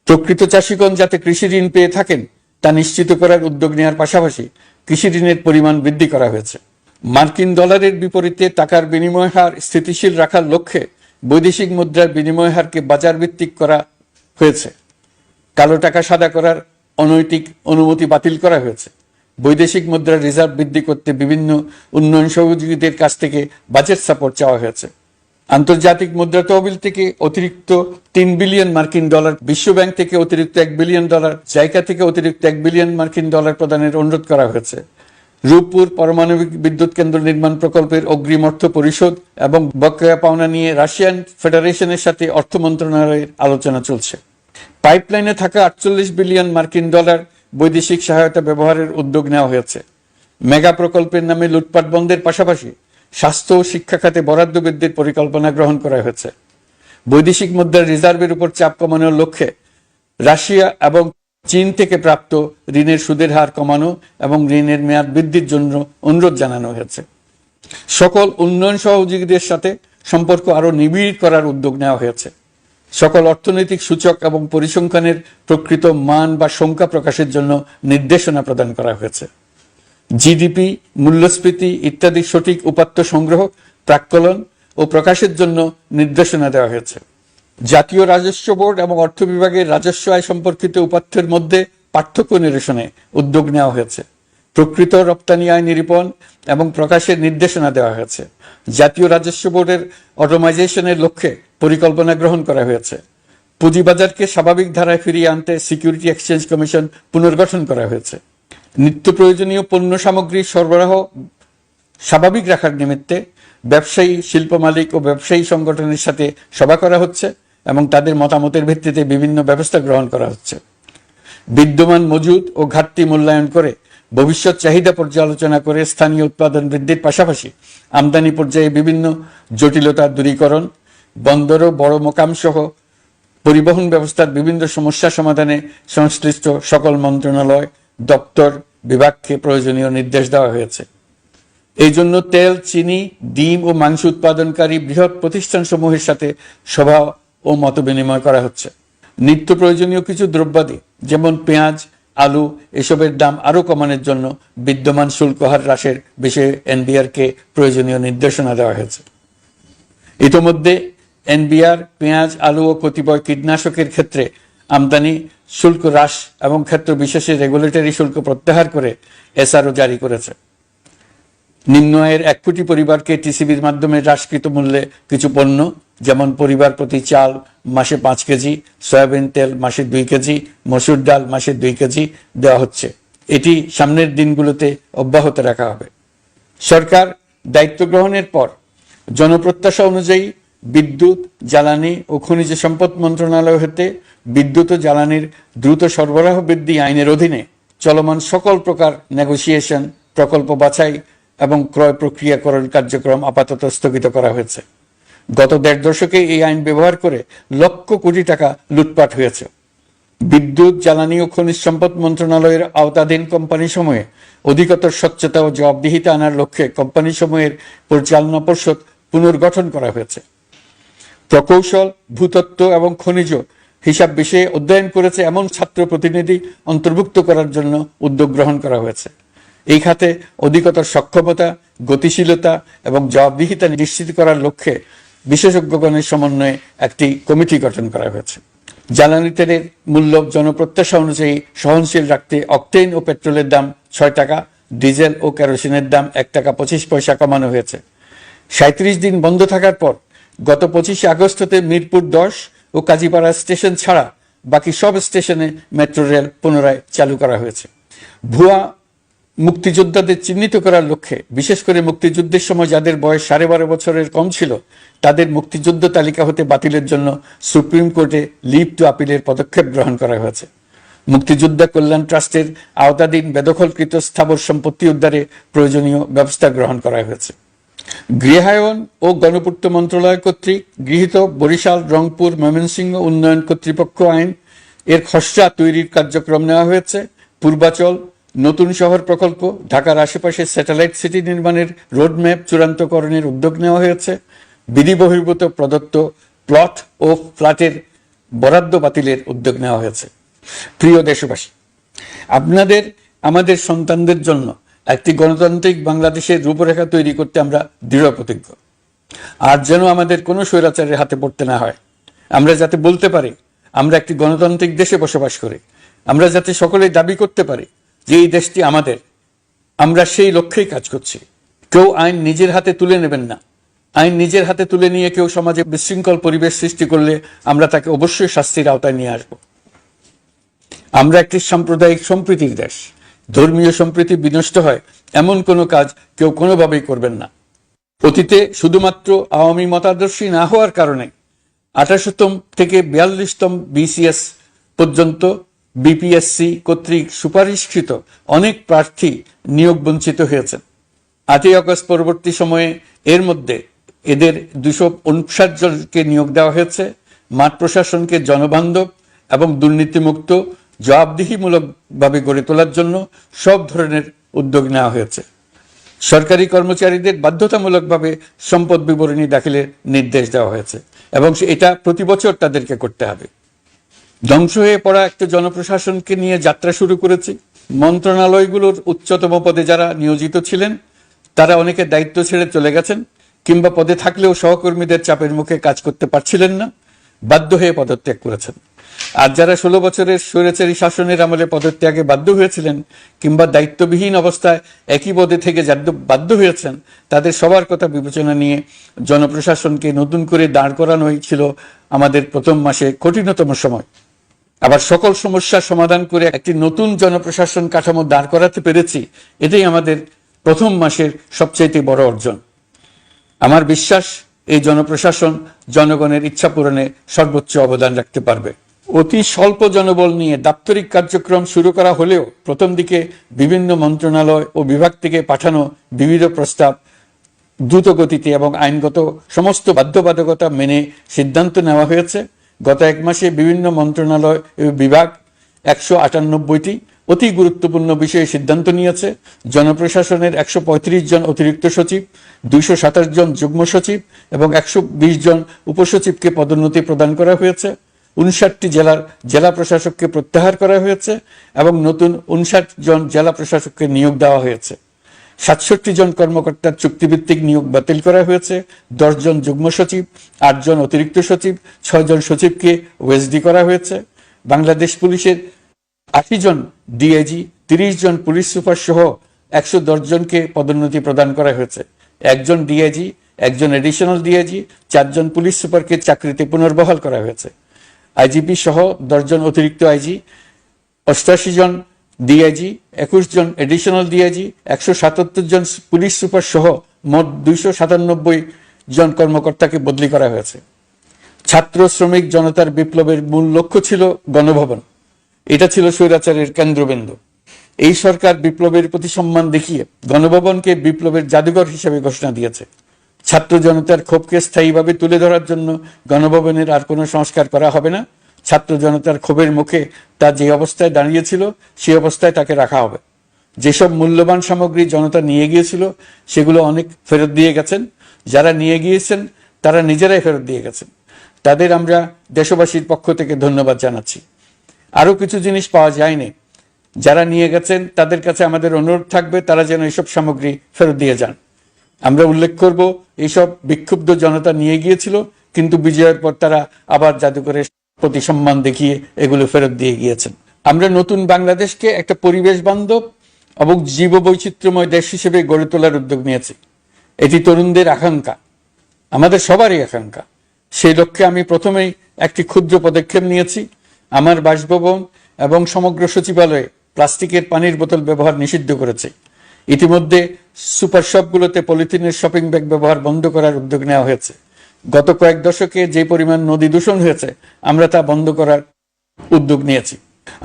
প্রকৃত চাষিগণ যাতে কৃষি ঋণ পেয়ে থাকেন তা নিশ্চিত করার উদ্যোগ নেওয়ার পাশাপাশি কৃষি ঋণের পরিমাণ বৃদ্ধি করা হয়েছে। মার্কিন ডলারের বিপরীতে টাকার বিনিময় হার স্থিতিশীল রাখার লক্ষ্যে বৈদেশিক মুদ্রার বিনিময় হারকে বাজার ভিত্তিক করা হয়েছে। কালো টাকা সাদা করার অনৈতিক অনুমতি বাতিল করা হয়েছে। বৈদেশিক মুদ্রার রিজার্ভ বৃদ্ধি করতে বিভিন্ন উন্নয়ন সহযোগীদের কাছ থেকে বাজেট সাপোর্ট চাওয়া হয়েছে। আন্তর্জাতিক মুদ্রা তহবিল থেকে অতিরিক্ত 3 বিলিয়ন মার্কিন ডলার, বিশ্বব্যাংক থেকে অতিরিক্ত 1 বিলিয়ন ডলার, জাইকা থেকে অতিরিক্ত 1 বিলিয়ন মার্কিন ডলার প্রদানের অনুরোধ করা হয়েছে। রূপপুর পারমাণবিক বিদ্যুৎ কেন্দ্র নির্মাণ প্রকল্পের অগ্রিম অর্থ পরিশোধ এবং বকেয়া পাওনা নিয়ে রাশিয়ান ফেডারেশনের সাথে অর্থ মন্ত্রণালয়ের আলোচনা চলছে। পাইপলাইনে থাকা 48 বিলিয়ন মার্কিন ডলার বৈদেশিক সহায়তা ব্যবহারের উদ্যোগ নেওয়া হয়েছে। মেগা প্রকল্পের নামে লুটপাট বন্ধের পাশাপাশি স্বাস্থ্য ও শিক্ষা খাতে বরাদ্দ বৃদ্ধির পরিকল্পনা গ্রহণ করা হয়েছে। বৈদেশিক মুদ্রার রিজার্ভের উপর চাপ কমানোর লক্ষ্যে রাশিয়া এবং চীন থেকে প্রাপ্ত ঋণের সুদের হার কমানো এবং ঋণের মেয়াদ বৃদ্ধির জন্য অনুরোধ জানানো হয়েছে। সকল উন্নয়ন সহযোগীদের সাথে সম্পর্ক আরও নিবিড় করার উদ্যোগ নেওয়া হয়েছে। সকল অর্থনৈতিক সূচক এবং পরিসংখ্যানের প্রকৃত মান বা সংখ্যা প্রকাশের জন্য নির্দেশনা প্রদান করা হয়েছে। জিডিপি, মূল্যস্ফীতি ইত্যাদি সঠিক উপাত্ত সংগ্রহ, প্রাক্কলন ও প্রকাশের জন্য নির্দেশনা দেওয়া হয়েছে। জাতীয় রাজস্ব বোর্ড এবং অর্থ বিভাগের রাজস্ব আয় সম্পর্কিত উপাত্তের মধ্যে পার্থক্য নিরসনে উদ্যোগ নেওয়া হয়েছে। প্রকৃত রপ্তানি আয় নিরূপণ এবং প্রকাশের নির্দেশনা দেওয়া হয়েছে। জাতীয় রাজস্ব বোর্ডের অটোমাইজেশনের লক্ষ্যে পরিকল্পনা গ্রহণ করা হয়েছে। পুঁজিবাজারকে স্বাভাবিক ধারায় ফিরিয়ে আনতে সিকিউরিটি এক্সচেঞ্জ কমিশন পুনর্গঠন করা হয়েছে। নিত্য প্রয়োজনীয় পণ্য সামগ্রীর সরবরাহ স্বাভাবিক রাখার নিমিত্তে ব্যবসায়ী, শিল্প মালিক ও ব্যবসায়ী সংগঠনের সাথে সভা করা হচ্ছে এবং তাদের মতামতের ভিত্তিতে বিভিন্ন ব্যবস্থা গ্রহণ করা হচ্ছে। বিদ্যমান মজুদ ও ঘাটতি মূল্যায়ন করে ভবিষ্যৎ চাহিদা পর্যালোচনা করে স্থানীয় উৎপাদন বৃদ্ধির পাশাপাশি আমদানি পর্যায়ে বিভিন্ন জটিলতা দূরীকরণ, বন্দর ও বড় মোকাম সহ পরিবহন ব্যবস্থার বিভিন্ন সমস্যা সমাধানে সংশ্লিষ্ট সকল মন্ত্রণালয়, দপ্তর, বিভাগকে প্রয়োজনীয় নির্দেশ দেওয়া হয়েছে। এই জন্য তেল, চিনি, ডিম ও মাংস উৎপাদনকারী বৃহৎ প্রতিষ্ঠানসমূহের সাথে সভা ও মত বিনিময় করা হচ্ছে। নিত্য প্রয়োজনীয় কিছু দ্রব্যাদি যেমন পেঁয়াজ, আলু এসবের দাম আরও কমানোর জন্য বিদ্যমান শুল্ক হার হ্রাসের বিষয়ে এনবিআরকে প্রয়োজনীয় নির্দেশনা দেওয়া হয়েছে। ইতোমধ্যে এনবিআর পেঁয়াজ, আলু ও কতিপয় কীটনাশকের ক্ষেত্রে আমদানি শুল্ক হ্রাস এবং ক্ষেত্র বিশেষে রেগুলেটরি শুল্ক প্রত্যাহার করে এসআরও জারি করেছে। নিম্ন আয়ের 1 কোটি পরিবারকে টিসিবির মাধ্যমে হ্রাসকৃত মূল্যে কিছু পণ্য যেমন পরিবার প্রতি চাল মাসে 5 কেজি, সয়াবিন তেল মাসে 2 কেজি, মসুর ডাল মাসে 2 কেজি দেওয়া হচ্ছে। এটি সামনের দিনগুলোতে অব্যাহত রাখা হবে। সরকার দায়িত্ব গ্রহণের পর জনপ্রত্যাশা অনুযায়ী বিদ্যুৎ, জ্বালানি ও খনিজ সম্পদ মন্ত্রণালয় হতে বিদ্যুৎ ও জ্বালানির দ্রুত সরবরাহ বৃদ্ধি আইনের অধীনে চলমান সকল প্রকার নেগোসিয়েশন, প্রকল্প বাছাই এবং ক্রয় প্রক্রিয়াকরণ কার্যক্রম আপাতত স্থগিত করা হয়েছে। গত 1.5 দশকে এই আইন ব্যবহার করে লক্ষ কোটি টাকা লুটপাট হয়েছে। বিদ্যুৎ, জ্বালানি ও খনিজ সম্পদ মন্ত্রণালয়ের আওতাধীন কোম্পানিসমূহে অধিকতর স্বচ্ছতা ও জবাবদিহিতা আনার লক্ষ্যে কোম্পানিসমূহের পরিচালনা পর্ষদ পুনর্গঠন করা হয়েছে। প্রকৌশল, ভূতত্ত্ব এবং খনিজ হিসাব বিষয়ে অধ্যয়ন করেছে এমন ছাত্র প্রতিনিধি অন্তর্ভুক্ত করার জন্য উদ্যোগ গ্রহণ করা হয়েছে। এই খাতে অধিকতর সক্ষমতা, গতিশীলতা এবং জবাবদিহিতা নিশ্চিত করার লক্ষ্যে বিশেষজ্ঞগণের সমন্বয়ে একটি কমিটি গঠন করা হয়েছে। জ্বালানি তেলের মূল্য জনপ্রত্যাশা অনুযায়ী সহনশীল রাখতে অকটেন ও পেট্রোলের দাম 6 টাকা, ডিজেল ও কেরোসিনের দাম 1 টাকা 25 পয়সা কমানো হয়েছে। 37 দিন বন্ধ থাকার পর গত 25 আগস্ট হতে মিরপুর 10 ও কাজীপাড়া স্টেশন ছাড়া বাকি সব স্টেশনে মেট্রো রেল পুনরায় চালু করা হয়েছে। ভুয়া মুক্তিযোদ্ধাদের চিহ্নিত করার লক্ষ্যে, বিশেষ করে মুক্তিযুদ্ধের সময় যাদের বয়স 12.5 বছরের কম ছিল, তাদের মুক্তিযুদ্ধ তালিকা হতে বাতিলের জন্য সুপ্রিম কোর্টে লিভ টু আপিলের পদক্ষেপ গ্রহণ করা হয়েছে। মুক্তিযোদ্ধা কল্যাণ ট্রাস্টের আওতাধীন বেদখলকৃত স্থাবর সম্পত্তি উদ্ধারে প্রয়োজনীয় ব্যবস্থা গ্রহণ করা হয়েছে। গৃহায়ন ও গণপূর্ত মন্ত্রণালয় কর্তৃক গৃহীত বরিশাল, রংপুর, ময়মনসিংহ উন্নয়ন কর্তৃপক্ষ আইন এর খসড়া তৈরির কার্যক্রম নেওয়া হয়েছে। পূর্বাচল নতুন শহর প্রকল্প, ঢাকার আশেপাশে স্যাটেলাইট সিটি নির্মাণের রোডম্যাপ চূড়ান্তকরণের উদ্যোগ নেওয়া হয়েছে। বিধি বহির্ভূত প্রদত্ত প্লট ও ফ্ল্যাটের বরাদ্দ বাতিলের উদ্যোগ নেওয়া হয়েছে। প্রিয় দেশবাসী, আপনাদের আমাদের সন্তানদের জন্য একটি গণতান্ত্রিক বাংলাদেশের রূপরেখা তৈরি করতে আমরা দৃঢ় প্রতিজ্ঞ। আর যেন আমাদের কোনো স্বৈরাচারের হাতে পড়তে না হয়। আমরা যাতে বলতে পারি আমরা একটি গণতান্ত্রিক দেশে বসবাস করি, আমরা যাতে সকলেই দাবি করতে পারি যে এই দেশটি আমাদের, আমরা সেই লক্ষ্যেই কাজ করছি। কেউ আইন নিজের হাতে তুলে নেবেন না। আইন নিজের হাতে তুলে নিয়ে কেউ সমাজে বিশৃঙ্খল পরিবেশ সৃষ্টি করলে আমরা তাকে অবশ্যই শাস্তির আওতায় নিয়ে আসব। আমরা একটি সাম্প্রদায়িক সম্প্রীতির দেশ। ধর্মীয় সম্প্রীতি বিনষ্ট হয় এমন কোনো কাজ কেউ কোনোভাবেই করবেন না। অতীতে শুধুমাত্র আওয়ামী মতাদর্শী না হওয়ার কারণে 28তম থেকে 42তম বিসিএস পর্যন্ত বিপিএসসি কর্তৃক সুপারিশকৃত অনেক প্রার্থী নিয়োগ বঞ্চিত হয়েছেন। 8ই আগস্ট পরবর্তী সময়ে এর মধ্যে এদের 259 জনকে নিয়োগ দেওয়া হয়েছে। মাঠ প্রশাসনকে জনবান্ধব এবং দুর্নীতিমুক্ত জবাবদিহিমূলকভাবে গড়ে তোলার জন্য সব ধরনের উদ্যোগ নেওয়া হয়েছে। সরকারি কর্মচারীদের বাধ্যতামূলকভাবে সম্পদ বিবরণী দাখিলের নির্দেশ দেওয়া হয়েছে এবং এটা প্রতি বছর তাদেরকে করতে হবে। ধ্বংস হয়ে পড়া একটা জনপ্রশাসনকে নিয়ে যাত্রা শুরু করেছি। মন্ত্রণালয়গুলোর উচ্চতম পদে যারা নিয়োজিত ছিলেন তারা অনেকে দায়িত্ব ছেড়ে চলে গেছেন, কিংবা পদে থাকলেও সহকর্মীদের চাপের মুখে কাজ করতে পারছিলেন না, বাধ্য হয়ে পদত্যাগ করেছেন। আর যারা 16 বছরের স্বৈরাচারী শাসনের আমলে পদত্যাগে বাধ্য হয়েছিলেন কিংবা দায়িত্ববিহীন অবস্থায় একই পদে থেকে বাধ্য হয়েছেন, তাদের সবার কথা বিবেচনা নিয়ে জনপ্রশাসনকে নতুন করে দাঁড় করানোই ছিল আমাদের প্রথম মাসে কঠিনতম সময়। আবার সকল সমস্যার সমাধান করে একটি নতুন জনপ্রশাসন কাঠামো দাঁড় করাতে পেরেছি, এটাই আমাদের প্রথম মাসের সবচেয়ে বড় অর্জন। আমার বিশ্বাস এই জনপ্রশাসন জনগণের ইচ্ছা পূরণে সর্বোচ্চ অবদান রাখতে পারবে। অতি স্বল্প জনবল নিয়ে দাপ্তরিক কার্যক্রম শুরু করা হলেও প্রথম দিকে বিভিন্ন মন্ত্রণালয় ও বিভাগ থেকে পাঠানো বিবিধ প্রস্তাব দ্রুত গতিতে এবং আইনগত সমস্ত বাধ্যবাধকতা মেনে সিদ্ধান্ত নেওয়া হয়েছে। গত 1 মাসে বিভিন্ন মন্ত্রণালয় ও বিভাগ 198টি অতি গুরুত্বপূর্ণ বিষয়ে সিদ্ধান্ত নিয়েছে। জনপ্রশাসনের 135 জন অতিরিক্ত সচিব, 227 জন যুগ্ম সচিব এবং 120 জন উপসচিবকে পদোন্নতি প্রদান করা হয়েছে। 59টি জেলার জেলা প্রশাসককে প্রত্যাহার করা হয়েছে এবং নতুন 59 জন জেলা প্রশাসককে নিয়োগ দেওয়া হয়েছে। 67 জন কর্মকর্তার চুক্তিভিত্তিক নিয়োগ বাতিল করা হয়েছে। 10 জন যুগ্ম সচিব, 8 জন অতিরিক্ত সচিব, 6 জন সচিবকে ওএসডি করা হয়েছে। বাংলাদেশ পুলিশের 80 জন ডিআইজি, 30 জন পুলিশ সুপার সহ 110 জনকে পদোন্নতি প্রদান করা হয়েছে। 1 জন ডিআইজি, 1 জন এডিশনাল ডিআইজি, 4 জন পুলিশ সুপারকে চাকরিতে পুনর্বহাল করা হয়েছে। আইজিপি সহ 10 জন অতিরিক্ত আইজি, 88 জন ডিআইজি, 21 জন এডিশনাল ডিআইজি, 177 জন পুলিশ সুপার সহ মোট 297 জন কর্মকর্তাকে বদলি করা হয়েছে। ছাত্র শ্রমিক জনতার বিপ্লবের মূল লক্ষ্য ছিল গণভবন। এটা ছিল স্বৈরাচারের কেন্দ্রবিন্দু। এই সরকার বিপ্লবের প্রতি সম্মান দেখিয়ে গণভবনকে বিপ্লবের জাদুঘর হিসেবে ঘোষণা দিয়েছে। ছাত্র জনতার ক্ষোভকে স্থায়ীভাবে তুলে ধরার জন্য গণভবনের আর কোনো সংস্কার করা হবে না। ছাত্র জনতার ক্ষোভের মুখে তা যে অবস্থায় দাঁড়িয়েছিল সেই অবস্থায় তাকে রাখা হবে। যেসব মূল্যবান সামগ্রী জনতা নিয়ে গিয়েছিল সেগুলো অনেক ফেরত দিয়ে গেছেন। যারা নিয়ে গিয়েছেন তারা নিজেরাই ফেরত দিয়ে গেছেন। তাদের আমরা দেশবাসীর পক্ষ থেকে ধন্যবাদ জানাচ্ছি। আরো কিছু জিনিস পাওয়া যায়নি, যারা নিয়ে গেছেন তাদের কাছে আমাদের অনুরোধ থাকবে তারা যেন এইসব সামগ্রী ফেরত দিয়ে যান। আমরা উল্লেখ করব এইসব বিক্ষুব্ধ জনতা নিয়ে গিয়েছিল, কিন্তু বিজয়ের পর তারা আবার জাদুঘরের প্রতি সম্মান দেখিয়ে এগুলো ফেরত দিয়ে গিয়েছেন। আমরা নতুন বাংলাদেশকে একটা পরিবেশ বান্ধব এবং জীববৈচিত্র্যময় দেশ হিসেবে গড়ে তোলার উদ্যোগ নিয়েছি। এটি তরুণদের আকাঙ্ক্ষা, আমাদের সবারই আকাঙ্ক্ষা। সেই লক্ষ্যে আমি প্রথমেই একটি ক্ষুদ্র পদক্ষেপ নিয়েছি। আমার বাসভবন এবং সমগ্র সচিবালয়ে প্লাস্টিকের পানির বোতল ব্যবহার নিষিদ্ধ করেছে। ইতিমধ্যে সুপার শপগুলোতে পলিথিনের শপিং ব্যাগ ব্যবহার বন্ধ করার উদ্যোগ নেওয়া হয়েছে। গত কয়েক দশকে যে পরিমাণ নদী দূষণ হয়েছে, আমরা তা বন্ধ করার উদ্যোগ নিয়েছি।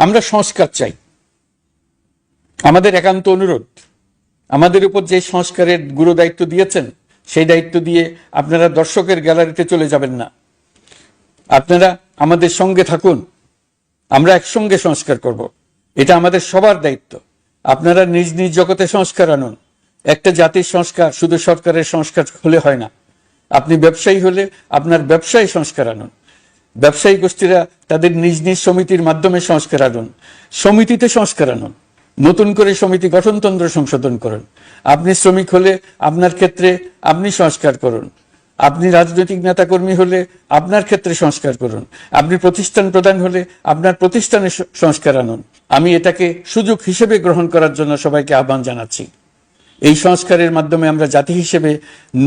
আমরা সংস্কার চাই। আমাদের একান্ত অনুরোধ, আমাদের উপর যে সংস্কারের গুরু দায়িত্ব দিয়েছেন, সেই দায়িত্ব দিয়ে আপনারা দর্শকের গ্যালারিতে চলে যাবেন না। আপনারা আমাদের সঙ্গে থাকুন, আমরা একসঙ্গে সংস্কার করব। এটা আমাদের সবার দায়িত্ব। আপনারা নিজ নিজ জগতে সংস্কার আনুন। একটা জাতির সংস্কার শুধু সরকারের সংস্কার হলে হয় না। আপনি ব্যবসায়ী হলে আপনার ব্যবসায়ী সংস্কার আনুন। ব্যবসায়ী গোষ্ঠীরা তাদের নিজ নিজ সমিতির মাধ্যমে সংস্কার আনুন। সমিতিতে সংস্কার আনুন। নতুন করে সমিতি গঠনতন্ত্র সংশোধন করুন। আপনি শ্রমিক হলে আপনার ক্ষেত্রে আপনি সংস্কার করুন। আপনি রাজনৈতিক নেতাকর্মী হলে আপনার ক্ষেত্রে সংস্কার করুন। আপনি প্রতিষ্ঠান প্রধান হলে আপনার প্রতিষ্ঠানে সংস্কার আনুন। আমি এটাকে সুযোগ হিসেবে গ্রহণ করার জন্য সবাইকে আহ্বান জানাচ্ছি। এই সংস্কারের মাধ্যমে আমরা জাতি হিসেবে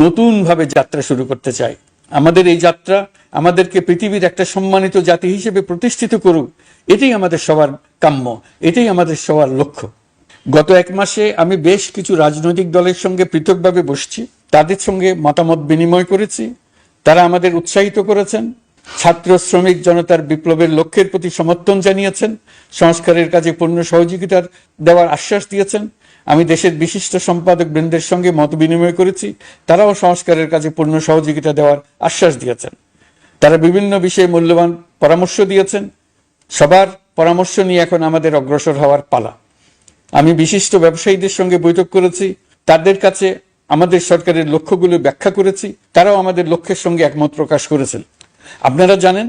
নতুনভাবে যাত্রা শুরু করতে চাই। আমাদের এই যাত্রা আমাদেরকে পৃথিবীর একটা সম্মানিত জাতি হিসেবে প্রতিষ্ঠিত করুক। এটাই আমাদের সবার কাম্য, এটাই আমাদের সবার লক্ষ্য। গত এক মাসে আমি বেশ কিছু রাজনৈতিক দলের সঙ্গে পৃথকভাবে বসছি, তাদের সঙ্গে মতামত বিনিময় করেছি। তারা আমাদের উৎসাহিত করেছেন, ছাত্র শ্রমিক জনতার বিপ্লবের লক্ষ্যের প্রতি সমর্থন জানিয়েছেন, সংস্কারের কাজে পূর্ণ সহযোগিতার দেওয়ার আশ্বাস দিয়েছেন। আমি দেশের বিশিষ্ট সম্পাদক বৃন্দের সঙ্গে মত বিনিময় করেছি, তারাও সংস্কারের কাজে পূর্ণ সহযোগিতা দেওয়ার আশ্বাস দিয়েছেন। তারা বিভিন্ন বিষয়ে মূল্যবান পরামর্শ দিয়েছেন। সবার পরামর্শ নিয়ে এখন আমাদের অগ্রসর হওয়ার পালা। আমি বিশিষ্ট ব্যবসায়ীদের সঙ্গে বৈঠক করেছি, তাদের কাছে আমাদের সরকারের লক্ষ্যগুলো ব্যাখ্যা করেছি, তারাও আমাদের লক্ষ্যের সঙ্গে একমত প্রকাশ করেছেন। আপনারা জানেন,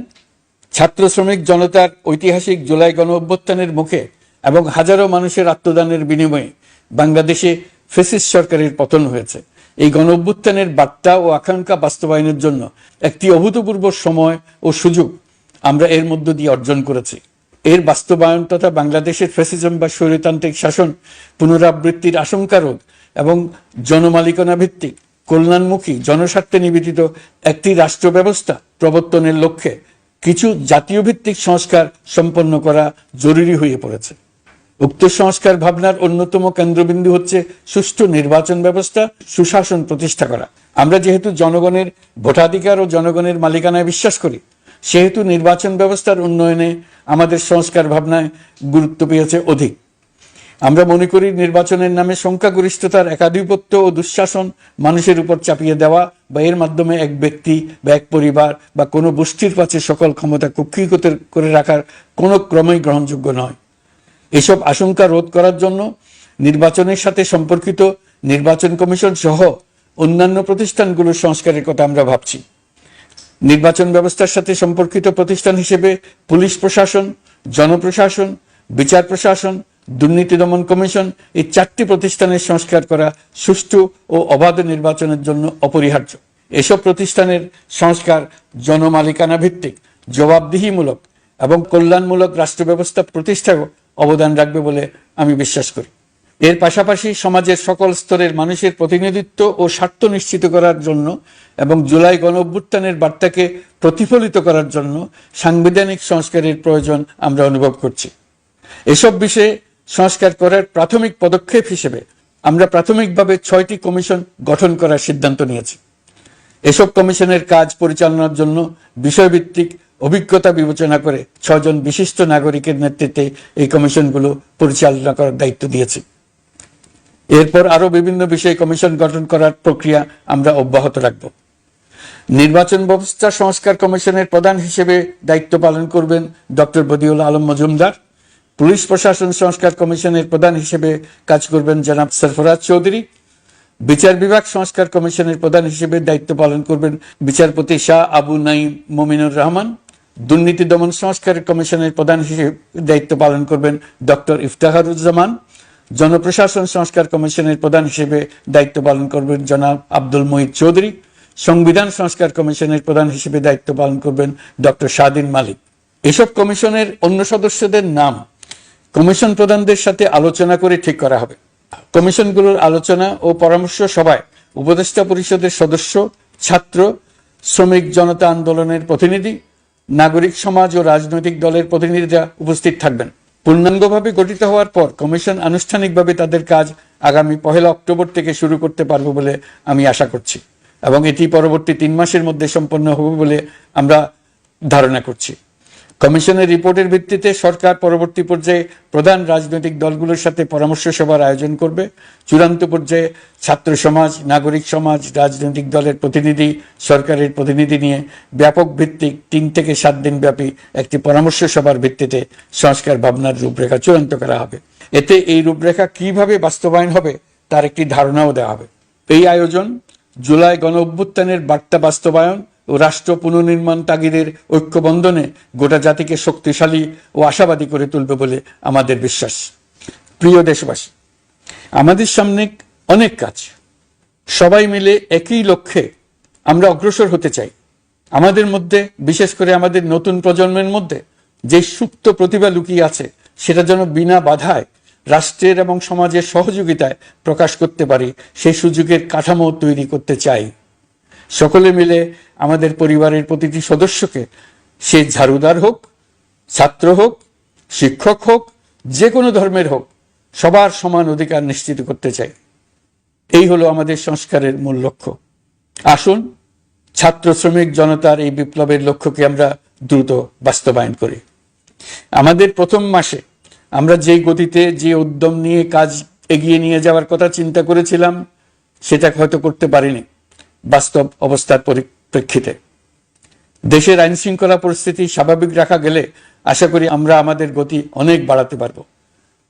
ছাত্র শ্রমিক জনতার ঐতিহাসিক জুলাই গণ অভ্যুত্থানের মুখে এবং হাজারো মানুষের আত্মদানের বিনিময়ে বাংলাদেশে ফ্যাসিস্ট সরকারের পতন হয়েছে। এই গণ অভ্যুত্থানের বার্তা ও আকাঙ্ক্ষা বাস্তবায়নের জন্য একটি অভূতপূর্ব সময় ও সুযোগ আমরা এর মধ্য দিয়ে অর্জন করেছি। এর বাস্তবায়ন তথা বাংলাদেশের ফ্যাসিজম বা স্বৈরতান্ত্রিক শাসন পুনরাবৃত্তির আশঙ্কা রোধ এবং জনমালিকানা ভিত্তিক কল্যাণমুখী জনস্বার্থে নিবেদিত একটি রাষ্ট্র ব্যবস্থা প্রবর্তনের লক্ষ্যে কিছু জাতীয় ভিত্তিক সংস্কার সম্পন্ন করা জরুরি হয়ে পড়েছে। উক্ত সংস্কার ভাবনার অন্যতম কেন্দ্রবিন্দু হচ্ছে সুষ্ঠু নির্বাচন ব্যবস্থা, সুশাসন প্রতিষ্ঠা করা। আমরা যেহেতু জনগণের ভোটাধিকার ও জনগণের মালিকানায় বিশ্বাস করি, সেহেতু নির্বাচন ব্যবস্থার উন্নয়নে আমাদের সংস্কার ভাবনায় গুরুত্ব পেয়েছে অধিক। আমরা মনে করি নির্বাচনের নামে সংখ্যাগরিষ্ঠতার একাধিপত্য ও দুঃশাসন মানুষের উপর চাপিয়ে দেওয়া বা এর মাধ্যমে এক ব্যক্তি বা এক পরিবার বা কোনো গোষ্ঠীর কাছে সকল ক্ষমতা কুক্ষিগত করে রাখার কোনো ক্রমেই গ্রহণযোগ্য নয়। এসব আশঙ্কা রোধ করার জন্য নির্বাচনের সাথে সম্পর্কিত নির্বাচন কমিশন সহ অন্যান্য প্রতিষ্ঠানগুলোর সংস্কারের কথা আমরা ভাবছি। নির্বাচন ব্যবস্থার সাথে সম্পর্কিত প্রতিষ্ঠান হিসেবে পুলিশ প্রশাসন, জনপ্রশাসন, বিচার প্রশাসন, দুর্নীতি দমন কমিশন এই 4টি প্রতিষ্ঠানের সংস্কার করা সুষ্ঠু ও অবাধ নির্বাচনের জন্য অপরিহার্য। এসব প্রতিষ্ঠানের সংস্কার জনমালিকানা ভিত্তিক, জবাবদিহিমূলক এবং কল্যাণমূলক রাষ্ট্র ব্যবস্থা প্রতিষ্ঠায় অবদান রাখবে বলে আমি বিশ্বাস করি। এর পাশাপাশি সমাজের সকল স্তরের মানুষের প্রতিনিধিত্ব ও স্বার্থ নিশ্চিত করার জন্য এবং জুলাই গণ অভ্যুত্থানের বার্তাকে প্রতিফলিত করার জন্য সাংবিধানিক সংস্কারের প্রয়োজন আমরা অনুভব করছি। এসব বিষয়ে সংস্কার করার প্রাথমিক পদক্ষেপ হিসেবে আমরা প্রাথমিকভাবে 6টি কমিশন গঠন করার সিদ্ধান্ত নিয়েছি। এসব কমিশনের কাজ পরিচালনার জন্য বিষয়ভিত্তিক অভিজ্ঞতা বিবেচনা করে 6 জন বিশিষ্ট নাগরিকের নেতৃত্বে এই কমিশনগুলো পরিচালনা করার দায়িত্ব দিয়েছি। এরপর আরো বিভিন্ন বিষয়ে কমিশন গঠন করার প্রক্রিয়া আমরা অব্যাহত রাখব। নির্বাচন ব্যবস্থা সংস্কার কমিশনের প্রধান হিসেবে দায়িত্ব পালন করবেন ডক্টর বদিউল আলম মজুমদার। পুলিশ প্রশাসন সংস্কার কমিশনের প্রধান হিসেবে কাজ করবেন জনাব সরফরাজ চৌধুরী। বিচার বিভাগ সংস্কার কমিশনের প্রধান হিসেবে দায়িত্ব পালন করবেন বিচারপতি শাহ আবু নাঈম মুমিনুর রহমান। দুর্নীতি দমন সংস্কার কমিশনের প্রধান হিসেবে দায়িত্ব পালন করবেন ডক্টর ইফতেখারুজ্জামান। জনপ্রশাসন সংস্কার কমিশনের প্রধান হিসেবে দায়িত্ব পালন করবেন জনাব আব্দুল মুহিত চৌধুরী। সংবিধান সংস্কার কমিশনের প্রধান হিসেবে দায়িত্ব পালন করবেন ডক্টর শাহদিন মালিক। এসব কমিশনের অন্য সদস্যদের নাম কমিশন প্রধানদের সাথে আলোচনা করে ঠিক করা হবে। কমিশনগুলোর আলোচনা ও পরামর্শ সভায় উপদেষ্টা পরিষদের সদস্য, ছাত্র, শ্রমিক জনতা আন্দোলনের প্রতিনিধি, নাগরিক সমাজ ও রাজনৈতিক দলের প্রতিনিধিরা উপস্থিত থাকবেন। পূর্ণাঙ্গভাবে গঠিত হওয়ার পর কমিশন আনুষ্ঠানিকভাবে তাদের কাজ আগামী 1 অক্টোবর থেকে শুরু করতে পারবে বলে আমি আশা করছি, এবং এটি পরবর্তী 3 মাসের মধ্যে সম্পন্ন হবে বলে আমরা ধারণা করছি। কমিশনের রিপোর্টের ভিত্তিতে সরকার পরবর্তী পর্যায়ে প্রধান রাজনৈতিক দলগুলোর সাথে পরামর্শ সভার আয়োজন করবে। চূড়ান্ত পর্যায়ে ছাত্র সমাজ, নাগরিক সমাজ, রাজনৈতিক দলের প্রতিনিধি, সরকারের প্রতিনিধি নিয়ে ব্যাপক ভিত্তিক 3 থেকে 7 দিন ব্যাপী একটি পরামর্শ সভার ভিত্তিতে সংস্কার ভাবনার রূপরেখা চূড়ান্ত করা হবে। এতে এই রূপরেখা কিভাবে বাস্তবায়ন হবে তার একটি ধারণাও দেওয়া হবে। এই আয়োজন জুলাই গণ অভ্যুত্থানের বার্তা বাস্তবায়ন ও রাষ্ট্র পুনর্নির্মাণ তাগিদের ঐক্যবন্ধনে গোটা জাতিকে শক্তিশালী ও আশাবাদী করে তুলবে বলে আমাদের বিশ্বাস। প্রিয় দেশবাসী, আমাদের সামনে অনেক কাজ, সবাই মিলে একই লক্ষ্যে আমরা অগ্রসর হতে চাই। আমাদের মধ্যে, বিশেষ করে আমাদের নতুন প্রজন্মের মধ্যে যে সুপ্ত প্রতিভা লুকিয়ে আছে, সেটা যেন বিনা বাধায় রাষ্ট্রের এবং সমাজের সহযোগিতায় প্রকাশ করতে পারি, সেই সুযোগের কাঠামো তৈরি করতে চাই। সকলে মিলে আমাদের পরিবারের প্রতিটি সদস্যকে, সে ঝাড়ুদার হোক, ছাত্র হোক, শিক্ষক হোক, যে কোনো ধর্মের হোক, সবার সমান অধিকার নিশ্চিত করতে চাই। এই হলো আমাদের সংস্কারের মূল লক্ষ্য। আসুন ছাত্র শ্রমিক জনতার এই বিপ্লবের লক্ষ্যকে আমরা দ্রুত বাস্তবায়ন করি। আমাদের প্রথম মাসে আমরা যে গতিতে, যে উদ্যম নিয়ে কাজ এগিয়ে নিয়ে যাওয়ার কথা চিন্তা করেছিলাম, সেটা হয়তো করতে পারিনি বাস্তব অবস্থার পরিপ্রেক্ষিতে। দেশের আইন শৃঙ্খলা পরিস্থিতি স্বাভাবিক রাখা গেলে আশা করি আমরা আমাদের গতি অনেক বাড়াতে পারবো।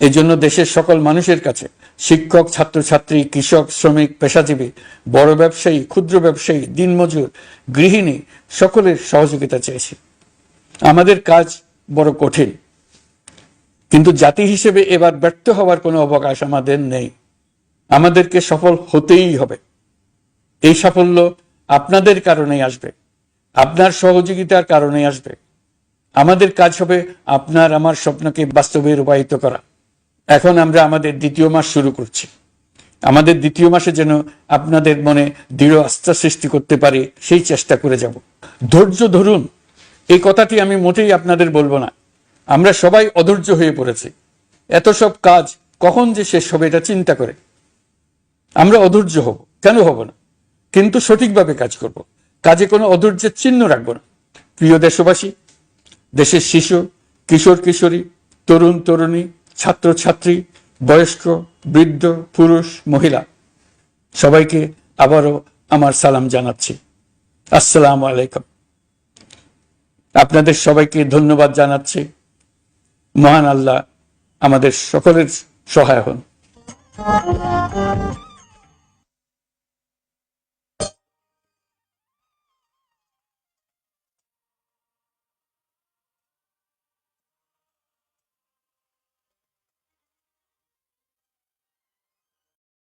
এই জন্য দেশের সকল মানুষের কাছে, শিক্ষক, ছাত্রছাত্রী, কৃষক, শ্রমিক, পেশাজীবী, বড় ব্যবসায়ী, ক্ষুদ্র ব্যবসায়ী, দিনমজুর, গৃহিণী, সকলের সহযোগিতা চেয়েছি। আমাদের কাজ বড় কঠিন, কিন্তু জাতি হিসেবে এবার ব্যর্থ হওয়ার কোনো অবকাশ আমাদের নেই। আমাদেরকে সফল হতেই হবে। এই সাফল্য আপনাদের কারণেই আসবে, আপনার সহযোগিতার কারণেই আসবে। আমাদের কাজ হবে আপনার আমার স্বপ্নকে বাস্তবে রূপায়িত করা। এখন আমরা আমাদের 2য় মাস শুরু করছি। আমাদের 2য় মাসে যেন আপনাদের মনে দৃঢ় আস্থা সৃষ্টি করতে পারি, সেই চেষ্টা করে যাব। ধৈর্য ধরুন, এই কথাটি আমি মোটেই আপনাদের বলবো না। আমরা সবাই অধৈর্য হয়ে পড়েছি। এত সব কাজ কখন যে শেষ হবে এটা চিন্তা করে আমরা অধৈর্য হব, কেন হব না? কিন্তু সঠিকভাবে কাজ করব, কাজে কোনো অধৈর্যের চিহ্ন রাখব না। প্রিয় দেশবাসী, দেশের শিশু, কিশোর কিশোরী, তরুণ তরুণী, ছাত্র ছাত্রী, বয়স্ক, বৃদ্ধ, পুরুষ, মহিলা, সবাইকে আবারও আমার সালাম জানাচ্ছি। আসসালামু আলাইকুম। আপনাদের সবাইকে ধন্যবাদ জানাচ্ছি। মহান আল্লাহ আমাদের সকলের সহায় হন।